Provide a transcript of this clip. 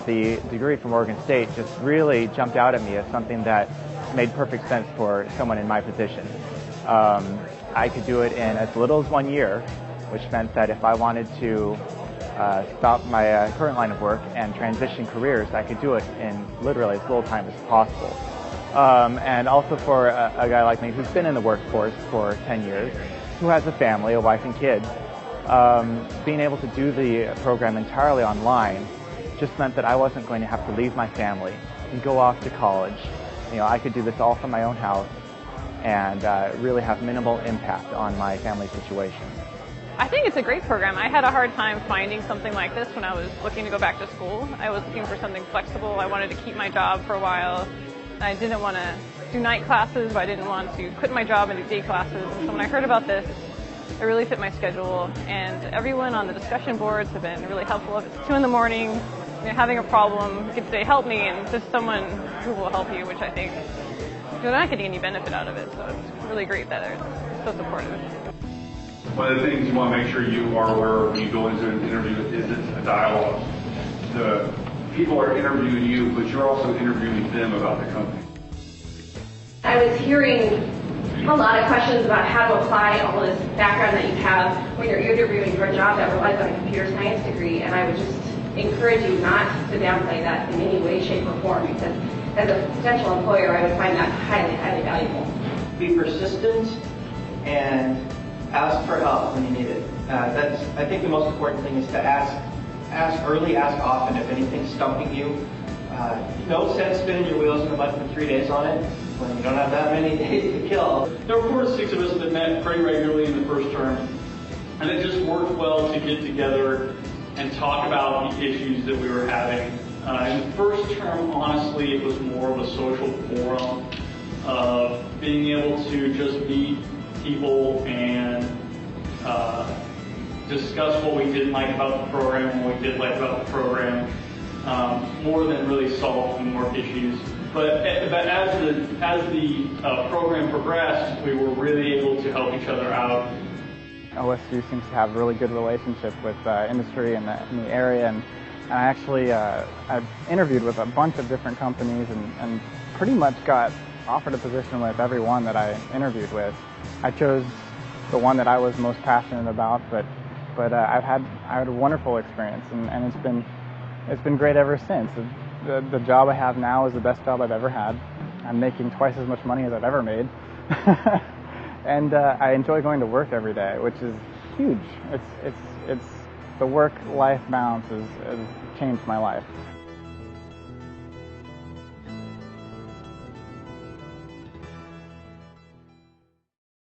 the degree from Oregon State just really jumped out at me as something that made perfect sense for someone in my position. I could do it in as little as 1 year, which meant that if I wanted to stop my current line of work and transition careers, I could do it in literally as little time as possible. And also for a guy like me who's been in the workforce for 10 years, who has a family, a wife and kids, being able to do the program entirely online just meant that I wasn't going to have to leave my family and go off to college. You know, I could do this all from my own house and really have minimal impact on my family situation. I think it's a great program. I had a hard time finding something like this when I was looking to go back to school. I was looking for something flexible. I wanted to keep my job for a while. I didn't want to do night classes, but I didn't want to quit my job and do day classes. And so when I heard about this, it really fit my schedule. And everyone on the discussion boards have been really helpful. If it's 2 in the morning, you're having a problem, you can say, help me, and there's someone who will help you, which I think you're not getting any benefit out of it. So it's really great that they're so supportive. One of the things you want to make sure you are aware of when you go into an interview is it's a dialogue. The people are interviewing you, but you're also interviewing them about the company. I was hearing a lot of questions about how to apply all this background that you have when you're interviewing for a job that relies on a computer science degree, and I would just encourage you not to downplay that in any way, shape, or form, because as a potential employer, I would find that highly, highly valuable. Be persistent and ask for help when you need it. I think the most important thing is to ask early, ask often if anything's stumping you. No sense spinning your wheels in the mud for 3 days on it when you don't have that many days to kill. There were 4 to 6 of us that met pretty regularly in the first term, and it just worked well to get together and talk about the issues that we were having. In the first term, honestly, it was more of a social forum of being able to just meet people and discuss what we didn't like about the program and what we did like about the program, more than really solve more issues. But as the program progressed, we were really able to help each other out. OSU seems to have a really good relationship with industry in the area, and I actually I've interviewed with a bunch of different companies and pretty much got offered a position with every one that I interviewed with. I chose the one that I was most passionate about, but I had a wonderful experience, and it's been great ever since. The job I have now is the best job I've ever had. I'm making twice as much money as I've ever made. And I enjoy going to work every day, which is huge. It's the work-life balance has changed my life.